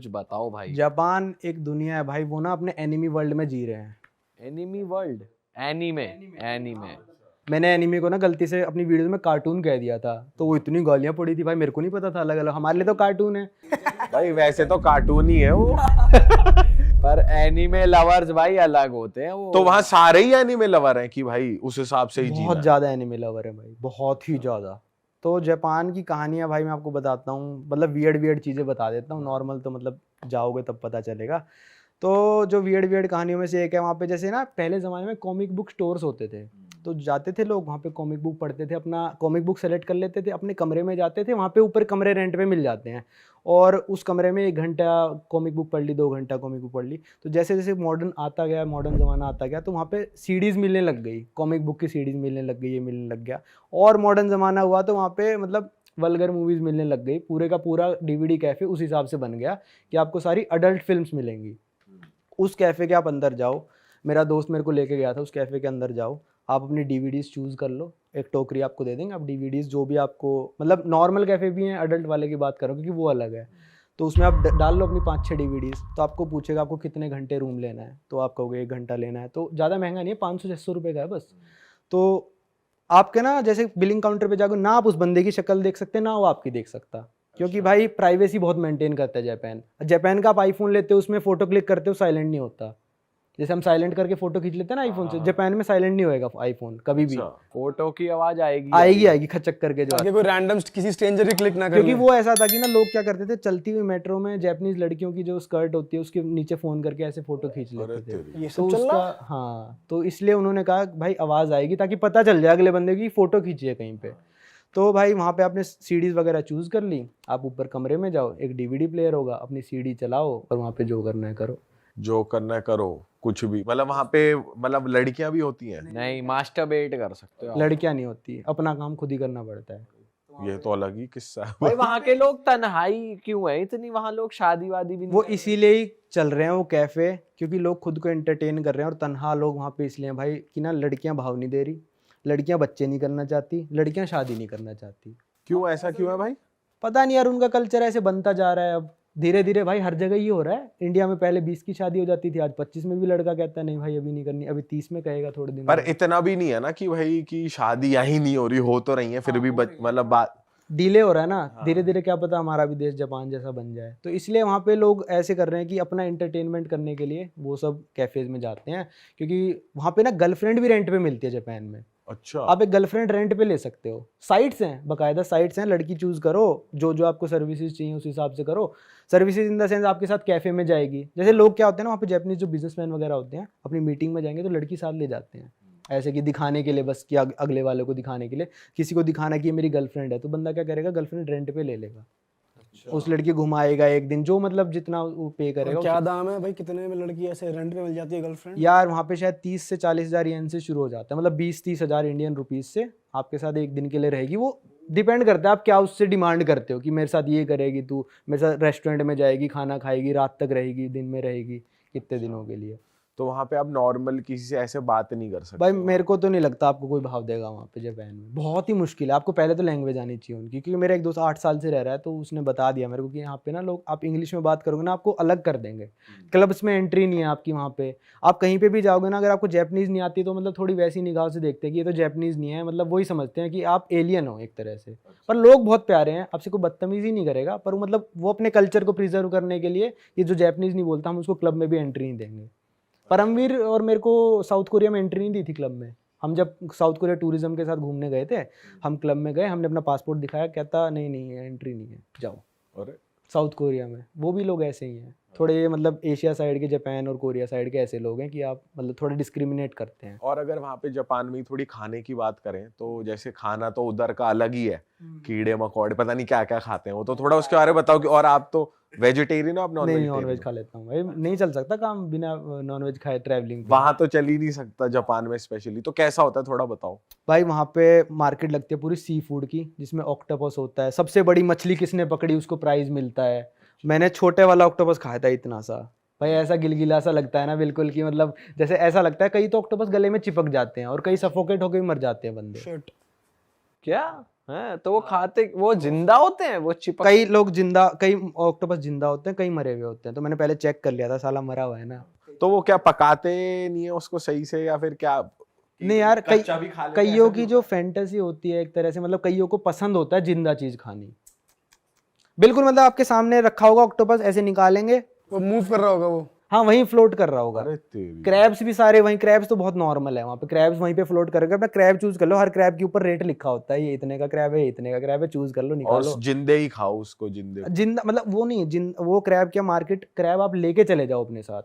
कुछ बताओ भाई। जापान एक दुनिया है भाई, वो ना अपने एनिमी वर्ल्ड में जी रहे हैं। Enemy world, anime, anime. मैंने एनिमी को ना गलती से अपनी वीडियो में कार्टून कह दिया था, तो वो इतनी गालियां पड़ी थी भाई, मेरे को नहीं पता था। अलग अलग हमारे लिए तो कार्टून है। भाई वैसे तो कार्टून ही है वो। पर एनीमे लवर्स भाई अलग होते हैं वो। तो वहां सारे ही एनिमे लवर हैं कि भाई उस हिसाब से ही जीना बहुत है? ज्यादा एनिमे लवर है भाई, बहुत ही ज्यादा। तो जापान की कहानियां भाई मैं आपको बताता हूँ, मतलब वियर्ड वियर्ड चीजें बता देता हूँ। नॉर्मल तो मतलब जाओगे तब पता चलेगा। तो जो वियर्ड वियर्ड कहानियों में से एक है, वहाँ पे जैसे ना पहले ज़माने में कॉमिक बुक स्टोर्स होते थे, तो जाते थे लोग वहाँ पे कॉमिक बुक पढ़ते थे, अपना कॉमिक बुक सेलेक्ट कर लेते थे, अपने कमरे में जाते थे। वहाँ पे ऊपर कमरे रेंट पे मिल जाते हैं, और उस कमरे में 1 घंटा कॉमिक बुक पढ़ ली, 2 घंटा कॉमिक बुक पढ़ ली। तो जैसे जैसे मॉडर्न आता गया, मॉडर्न ज़माना आता गया, तो वहाँ पे सीडीज़ मिलने लग गई, कॉमिक बुक की सीडीज़ मिलने लग गई, ये मिलने लग गया। और मॉडर्न ज़माना हुआ तो वहाँ पे मतलब वल्गर मूवीज़ मिलने लग गई। पूरे का पूरा डीवीडी कैफ़े उस हिसाब से बन गया कि आपको सारी अडल्ट फिल्म्स मिलेंगी। उस कैफ़े के आप अंदर जाओ, मेरा दोस्त मेरे को लेके गया था, उस कैफ़े के अंदर जाओ, आप अपनी डीवीडीज़ चूज़ कर लो, एक टोकरी आपको दे देंगे, आप डीवीडीज़ जो भी आपको, मतलब नॉर्मल कैफ़े भी हैं, अडल्ट वाले की बात करो क्योंकि वो अलग है। तो उसमें आप डाल लो अपनी 5-6 डीवीडीज़, तो आपको पूछेगा आपको कितने घंटे रूम लेना है, तो आप कहोगे 1 घंटा लेना है। तो ज़्यादा महंगा नहीं है, 500-600 रुपये का है बस। तो आपके ना जैसे बिलिंग काउंटर पे जाकर ना आप उस बंदे की शक्ल देख सकते, ना वो आपकी देख सकता, क्योंकि भाई प्राइवेसी बहुत मेंटेन करता है जापान। जापान का आप आईफोन लेते हो, उसमें फोटो क्लिक करते हो, साइलेंट नहीं होता। जैसे हम साइलेंट करके फोटो खींच लेते हैं ना आईफोन से, जापान में साइलेंट नहीं होएगा आईफोन कभी भी। अच्छा। फोटो की आवाज आएगी आएगी खचक करके जो ताकि कोई रैंडम किसी स्ट्रेंजर ही क्लिक ना कर क्योंकि ले। वो ऐसा था कि ना लोग क्या करते थे, चलती हुई मेट्रो में जापानीज लड़कियों की जो स्कर्ट होती है उसके नीचे फोन करके ऐसे फोटो खींच अरे लेते थे। तेरी। ये तो सब चल उसका रहा। हाँ, तो इसलिए उन्होंने कहा भाई आवाज़ आएगी ताकि पता चल जाए अगले बंदे की फोटो खींची है कहीं पे। तो भाई वहाँ पे आपने सीडीज वगैरह चूज़ कर ली, आप ऊपर कमरे में जाओ, एक डीवीडी प्लेयर होगा, अपनी सीडी चलाओ और वहाँ पे जो करना है करो। जो करना है करो, कुछ भी। मतलब वहां पे मतलब लड़कियां भी होती हैं? नहीं, मास्टरबेट कर सकते हो आप। लड़कियाँ नहीं होती, अपना काम खुद ही करना पड़ता है। ये तो अलग ही किस्सा है। भाई वहाँ के लोग तन्हाई क्यों है इतनी? वहाँ लोग शादी वादी भी नहीं वो करते। इसीलिए ही चल रहे हैं वो कैफ़े, क्योंकि लोग खुद को एंटरटेन कर रहे हैं, और तन्हा लोग वहाँ पे इसलिए हैं भाई कि ना लड़कियाँ भाव नहीं दे रही, लड़कियाँ बच्चे नहीं करना चाहती, लड़कियाँ शादी नहीं करना चाहती। क्यों, ऐसा क्यों है भाई? पता नहीं यार, उनका कल्चर ऐसे बनता जा रहा है। अब धीरे धीरे भाई हर जगह ये हो रहा है। इंडिया में पहले 20 की शादी हो जाती थी, आज 25 में भी लड़का कहता है नहीं भाई अभी नहीं करनी, अभी 30 में कहेगा थोड़े दिन पर बाद। इतना भी नहीं है ना कि भाई की शादी यही नहीं हो रही, हो तो रही है फिर भी मतलब बात डिले हो रहा है ना, धीरे धीरे क्या पता हमारा भी देश जापान जैसा बन जाए। तो इसलिए वहाँ पे लोग ऐसे कर रहे हैं कि अपना एंटरटेनमेंट करने के लिए वो सब कैफेज में जाते हैं, क्योंकि वहाँ पे ना गर्लफ्रेंड भी रेंट पे मिलती है जापान में। अच्छा। आप एक गर्लफ्रेंड रेंट पे ले सकते हो, साइट्स हैं, बाकायदा साइट्स हैं, लड़की चूज करो, जो जो आपको सर्विसेज चाहिए उस हिसाब से करो। सर्विसेज इन द सेंस आपके साथ कैफे में जाएगी। जैसे लोग क्या होते हैं ना वहाँ पे, जापानीज जो बिजनेसमैन वगैरह होते हैं, अपनी मीटिंग में जाएंगे तो लड़की साथ ले जाते हैं, ऐसे कि दिखाने के लिए, बस कि अगले वाले को दिखाने के लिए, किसी को दिखाना कि ये मेरी गर्लफ्रेंड है, तो बंदा क्या करेगा, गर्लफ्रेंड रेंट पे ले लेगा। उस लड़की घुमाएगा एक दिन, जो मतलब जितना वो पे करेगा। और क्या दाम है भाई, कितने में लड़की ऐसे रेंट पे मिल जाती है गर्लफ्रेंड? यार वहाँ पे शायद 30 से 40 हज़ार येन से शुरू हो जाता है, मतलब 20-30 हज़ार इंडियन रुपीज से आपके साथ एक दिन के लिए रहेगी। वो डिपेंड करता है आप क्या उससे डिमांड करते हो, कि मेरे साथ ये करेगी, तू मेरे साथ रेस्टोरेंट में जाएगी, खाना खाएगी, रात तक रहेगी, दिन में रहेगी, कितने दिनों के लिए। तो वहां पे आप नॉर्मल किसी से ऐसे बात नहीं कर सकते? भाई मेरे को तो नहीं लगता आपको कोई भाव देगा वहाँ पे जापान में, बहुत ही मुश्किल है। आपको पहले तो लैंग्वेज आनी चाहिए उनकी, क्योंकि मेरा एक दोस्त 8 साल से रह रहा है, तो उसने बता दिया मेरे को कि यहाँ पे ना लोग, आप इंग्लिश में बात करोगे ना आपको अलग कर देंगे। क्लब्स में एंट्री नहीं है आपकी वहाँ पे। आप कहीं पे भी जाओगे ना, अगर आपको जापानीज़ नहीं आती तो मतलब थोड़ी वैसी निगाह से देखते हैं कि ये तो जापानीज़ नहीं है, मतलब वही समझते हैं कि आप एलियन हो एक तरह से। पर लोग बहुत प्यारे हैं, आपसे कोई बदतमीज़ी नहीं करेगा, पर वो मतलब वो अपने कल्चर को प्रिजर्व करने के लिए, ये जो जापानीज़ नहीं बोलता हम उसको क्लब में भी एंट्री नहीं देंगे। परमवीर और मेरे को साउथ कोरिया में एंट्री नहीं दी थी क्लब में। हम जब साउथ कोरिया टूरिज्म के साथ घूमने गए थे, हम क्लब में गए, हमने अपना पासपोर्ट दिखाया, कहता नहीं नहीं एंट्री नहीं है, जाओ। अरे साउथ कोरिया में वो भी लोग ऐसे ही हैं थोड़े, मतलब एशिया साइड के, जापान और कोरिया साइड के ऐसे लोग हैं कि आप मतलब थोड़े डिस्क्रिमिनेट करते हैं। और अगर वहाँ पे जापान में ही थोड़ी खाने की बात करें तो जैसे खाना तो उधर का अलग ही है, कीड़े मकोड़े पता नहीं क्या क्या खाते हैं वो, तो थोड़ा उसके बारे में बताओ कि। और आप तो वेजिटेरियन हो, आप नॉन नहीं, नॉन वेज वेजिटेरियन? खा लेता हूँ भाई, नहीं चल सकता काम बिना नॉन वेज खाए ट्रैवलिंग। वहां तो चल ही नहीं सकता जापान में स्पेशली, तो कैसा होता है थोड़ा बताओ। भाई वहाँ पे मार्केट लगती है पूरी सी फूड की, जिसमें ऑक्टोपस होता है, सबसे बड़ी मछली किसने पकड़ी उसको प्राइज मिलता है। मैंने छोटे वाला ऑक्टोपस खाया था, इतना सा भाई, ऐसा गिलगिला सा लगता है ना बिल्कुल, कि मतलब जैसे ऐसा लगता है, कई तो ऑक्टोपस गले में चिपक जाते हैं और कई सफोकेट होकर भी मर जाते हैं बंदे। शिट। क्या? हैं तो वो खाते, वो जिंदा होते हैं, वो चिपक कई लोग जिंदा, कई ऑक्टोपस जिंदा होते हैं, कई मरे हुए होते हैं। तो मैंने पहले चेक कर लिया था, साला मरा हुआ है ना। तो वो क्या पकाते नहीं है उसको सही से, या फिर क्या? नहीं यार, कई कच्चा भी खा लेते हैं, कईयों ऐसा की भी जो फैंटेसी होती है एक तरह से, मतलब कईयों को पसंद होता है जिंदा चीज खानी। बिल्कुल, मतलब आपके सामने रखा होगा ऑक्टोपस, ऐसे निकालेंगे, वो मूव कर रहा होगा वो। हाँ वहीं फ्लोट कर रहा होगा। अरे तेरी। क्रैब्स भी सारे वहीं, क्रैब्स तो बहुत नॉर्मल है वहाँ पे, क्रैब्स वहीं पे फ्लोट करेगा। अपना क्रैब चूज कर लो, हर क्रैब के ऊपर रेट लिखा होता है, ये इतने का क्रैब है, ये इतने का क्रैब है, चूज कर लो, और निकालो। जिंदे ही खाओ उसको, जिंदे। जिंदा मतलब वो नहीं, वो क्रैब क्या, मार्केट क्रैब आप लेके चले जाओ अपने साथ।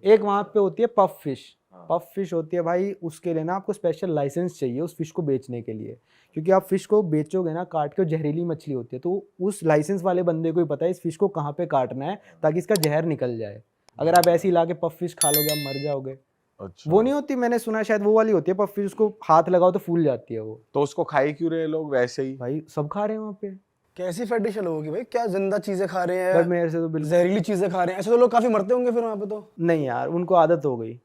एक वहाँ पे होती है पफ फिश, पफ फिश होती है भाई, उसके लिए ना आपको स्पेशल लाइसेंस चाहिए उस फिश को बेचने के लिए, क्योंकि आप फिश को बेचोगे ना काट के, जहरीली मछली होती है, तो उस लाइसेंस वाले बंदे को ही पता है इस फिश को कहाँ पे काटना है ताकि इसका जहर निकल जाए। अगर आप ऐसे ही ला के पफ फिश खा लोगे, आप मर जाओगे। अच्छा। वो नहीं होती, मैंने सुना है शायद वो वाली होती है पफ फिश, उसको हाथ लगाओ तो फूल जाती है वो। तो उसको खाए क्यों रहे लोग वैसे ही? भाई सब खा रहे हैं वहाँ पे, कैसी फेटिश है लोगों की भाई, क्या जिंदा चीजें खा रहे बट हैं, मेरे से तो बिल्कुल जहरीली चीजें खा रहे हैं, ऐसे तो लोग काफी मरते होंगे फिर वहाँ पे तो। नहीं यार, उनको आदत हो गई।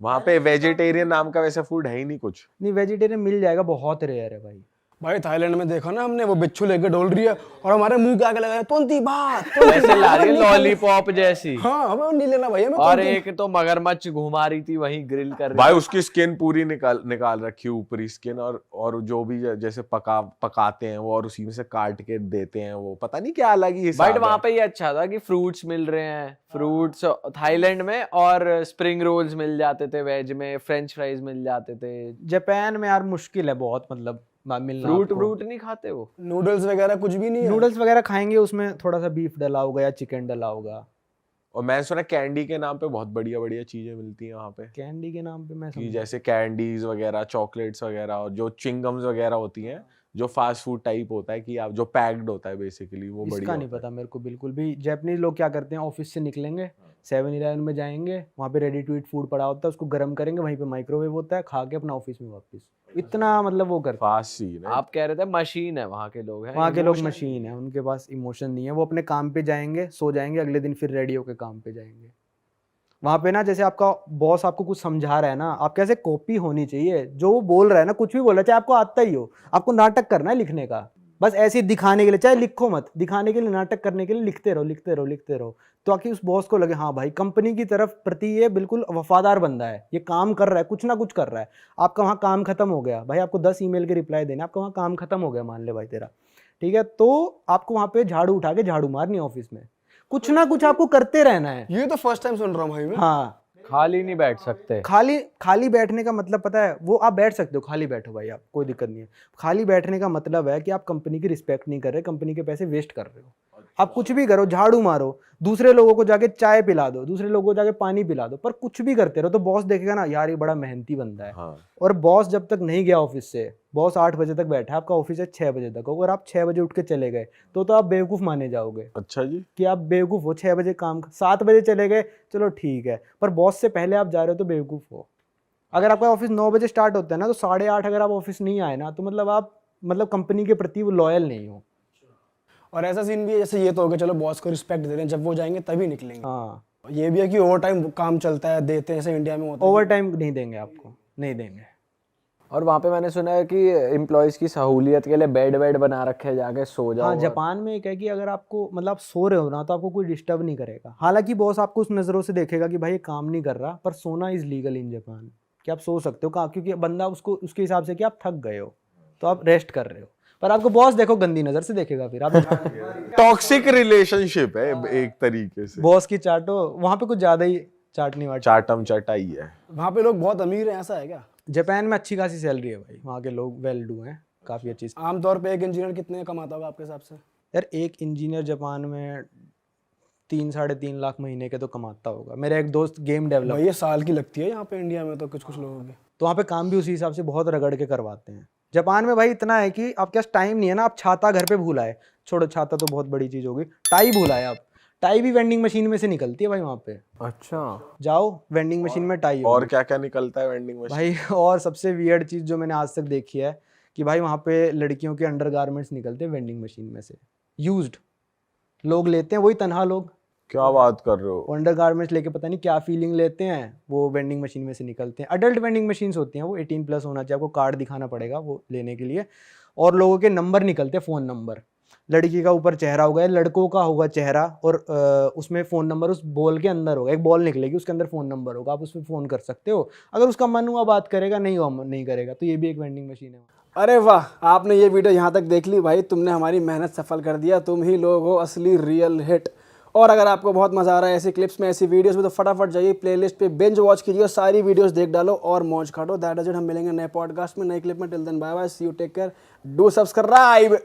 वहां पे वेजिटेरियन नाम का वैसे फूड है ही नहीं कुछ। नहीं, वेजिटेरियन मिल जाएगा, बहुत रेयर है भाई। भाई थाईलैंड में देखा ना हमने, वो बिच्छू लेके डोल रही है और हमारे मुंह के आगे लगाया तोंती बात, ऐसे ला रही है लॉलीपॉप जैसी। हाँ हमें नहीं लेना भाई, हमें और तोंती। एक तो मगरमच्छ घुमा रही थी वहीं ग्रिल कर रही भाई थी। उसकी स्किन पूरी निकाल रखी है, ऊपरी स्किन, और जो भी जैसे पकाते हैं वो, और उसी में से काट के देते हैं वो, पता नहीं क्या अलग ही हिसाब बट वहां है। पे ये अच्छा था कि फ्रूट्स मिल रहे हैं, फ्रूट्स थाईलैंड में, और स्प्रिंग रोल्स मिल जाते थे वेज में, फ्रेंच फ्राइज मिल जाते थे। जापान में यार मुश्किल है बहुत, मतलब मिलना फ्रूट आपको। फ्रूट नहीं खाते वो। नूडल्स वगैरह कुछ भी नहीं है। नूडल्स वगैरह खाएंगे, उसमें थोड़ा सा बीफ डला होगा या चिकन डला होगा। और मैंने सुना कैंडी के नाम पे बहुत बढ़िया बढ़िया चीजें मिलती हैं वहाँ पे, कैंडी के नाम पे मैं कि समझा। जैसे कैंडीज वगैरह, चॉकलेट्स वगैरह, और जो चिंगम्स वगैरह होती हैं, जो फास्ट फूड टाइप होता है, कि आप जो पैक्ड होता है बेसिकली, वो बढ़िया इसका नहीं होता है। पता मेरे को बिल्कुल भी। जापानीज लोग क्या करते हैं, ऑफिस से निकलेंगे, 7-Eleven में जाएंगे, वहाँ पे रेडी टू ईट फूड पड़ा होता है, उसको गर्म करेंगे, वहीं पे माइक्रोवेव होता है, खा के अपना ऑफिस में वापस। इतना मतलब वो करते हैं। फास्ट सीन है। आप कह रहे थे मशीन है वहां के लोग हैं। वहाँ के लोग Emotion- मशीन है, उनके पास इमोशन नहीं है, वो अपने काम पे जाएंगे, सो जाएंगे, अगले दिन फिर रेडी होके काम पे जाएंगे। वहाँ पे ना जैसे आपका बॉस आपको कुछ समझा रहा है ना, आप कैसे कॉपी होनी चाहिए, जो वो बोल रहा है ना, कुछ भी बोल रहा है, चाहे आपको आता ही हो, आपको नाटक करना है लिखने का, बस ऐसे ही दिखाने के लिए, चाहे लिखो मत, दिखाने के लिए, नाटक करने के लिए लिखते रहो, लिखते रहो, लिखते रहो, ताकि उस बॉस को लगे हाँ भाई कंपनी की तरफ प्रति ये बिल्कुल वफादार बंदा है, ये काम कर रहा है, कुछ ना कुछ कर रहा है। आपका वहाँ काम खत्म हो गया भाई, आपको 10 ईमेल के रिप्लाई देने, आपका वहाँ काम खत्म हो गया मान ले भाई तेरा, ठीक है, तो आपको वहाँ पे झाड़ू उठा के झाड़ू मारनी है ऑफिस में, कुछ ना कुछ आपको करते रहना है। ये तो फर्स्ट टाइम सुन रहा हूँ भाई मैं। हाँ, खाली नहीं बैठ सकते। खाली बैठने का मतलब पता है, वो आप बैठ सकते हो, खाली बैठो भाई आप, कोई दिक्कत नहीं है। खाली बैठने का मतलब है कि आप कंपनी की रिस्पेक्ट नहीं कर रहे, कंपनी के पैसे वेस्ट कर रहे हो। आप कुछ भी करो, झाड़ू मारो, दूसरे लोगों को जाके चाय पिला दो, दूसरे लोगों को जाके पानी पिला दो, पर कुछ भी करते रहो तो बॉस देखेगा ना यार ये बड़ा मेहनती बंदा है। हाँ। और बॉस जब तक नहीं गया ऑफिस से, बॉस 8 बजे तक बैठा है, आपका ऑफिस है 6 बजे तक, अगर आप 6 बजे उठ के चले गए तो आप बेवकूफ़ माने जाओगे अच्छा जी। कि आप बेवकूफ़ हो। 6 बजे काम, 7 बजे चले गए चलो ठीक है, पर बॉस से पहले आप जा रहे हो तो बेवकूफ़ हो। अगर आपका ऑफिस 9 बजे स्टार्ट होता है ना, तो 8:30 अगर आप ऑफिस नहीं आए ना, तो मतलब आप कंपनी के प्रति वो लॉयल नहीं हो। और ऐसा सीन भी है, जैसे ये तो हो गया चलो बॉस को रिस्पेक्ट दे रहे हैं, जब वो जाएंगे तभी निकलेंगे। हाँ, ये भी है कि ओवर टाइम काम चलता है, देते हैं, जैसे इंडिया में होता है। ओवर टाइम नहीं देंगे आपको, नहीं देंगे। और वहां पे मैंने सुना है कि एम्प्लॉयज की सहूलियत के लिए बेड वेड बना रखे हैं, जाके सो जाओ। हाँ, जापान में एक है कि अगर आपको आप सो रहे हो ना, तो आपको कोई डिस्टर्ब नहीं करेगा। हालांकि बॉस आपको उस नज़रों से देखेगा कि भाई ये काम नहीं कर रहा, पर सोना इज लीगल इन जापान, कि आप सो सकते हो कहाँ, क्योंकि बंदा उसको उसके हिसाब से कि आप थक गए हो तो आप रेस्ट कर रहे हो, पर आपको बॉस देखो गंदी नज़र से देखेगा, फिर आप टॉक्सिक रिलेशनशिप है एक तरीके से। बॉस की चाटो, वहाँ पे कुछ ज़्यादा ही चाटनी वाटनी। चाटम चटाई है। वहाँ पे लोग बहुत अमीर हैं, ऐसा है क्या? जापान में अच्छी खासी सैलरी है भाई, वहाँ के लोग वेल डू हैं, काफ़ी अच्छी। आमतौर पे एक इंजीनियर कितने कमाता होगा आपके हिसाब से? यार एक इंजीनियर जापान में 3-3.5 लाख महीने के तो कमाता होगा। मेरा एक दोस्त गेम डेवलपर, भाई ये साल की लगती है यहाँ पे इंडिया में तो कुछ कुछ लोगों की। तो वहाँ पे काम भी उसी हिसाब से बहुत रगड़ के करवाते हैं। जापान में भाई इतना है कि आपके पास टाइम नहीं है ना, आप छाता घर पे भूल आए, छोड़ो छाता तो बहुत बड़ी चीज़ होगी, टाई भूल आए आप, टाई भी वेंडिंग मशीन में से निकलती है भाई वहाँ पे। अच्छा, जाओ वेंडिंग मशीन में टाई और होगी। क्या क्या निकलता है वेंडिंग मशीन? भाई और सबसे वियर्ड चीज़ जो मैंने आज तक देखी है कि भाई वहाँ पे लड़कियों के अंडरगारमेंट्स निकलते हैं वेंडिंग मशीन में से, यूज्ड लोग लेते हैं, वही तनहा लोग, क्या बात कर रहे हो? अंडरगारमेंट्स लेके पता नहीं क्या फीलिंग लेते हैं, वो वेंडिंग मशीन में से निकलते हैं। अडल्ट वेंडिंग मशीन्स होती हैं, वो 18+ होना चाहिए, आपको कार्ड दिखाना पड़ेगा वो लेने के लिए। और लोगों के नंबर निकलते, फ़ोन नंबर। लड़की का ऊपर चेहरा होगा, लड़कों का होगा चेहरा, और उसमें फ़ोन नंबर उस बॉल के अंदर होगा। एक बॉल निकलेगी, उसके अंदर फ़ोन नंबर होगा, आप उसमें फ़ोन कर सकते हो। अगर उसका मन हुआ बात करेगा, नहीं हुआ नहीं करेगा। तो ये भी एक वेंडिंग मशीन है। अरे वाह, आपने ये वीडियो यहाँ तक देख ली भाई, तुमने हमारी मेहनत सफल कर दिया। तुम ही लोग हो असली रियल हिट। और अगर आपको बहुत मज़ा आ रहा है ऐसी क्लिप्स में, ऐसी वीडियोस में, तो फटाफट जाइए प्लेलिस्ट पे बिंज वॉच कीजिए और सारी वीडियोस देख डालो और मौज काटो। That is it. हम मिलेंगे नए पॉडकास्ट में, नए क्लिप में। Till then bye bye, see you, take care, do subscribe.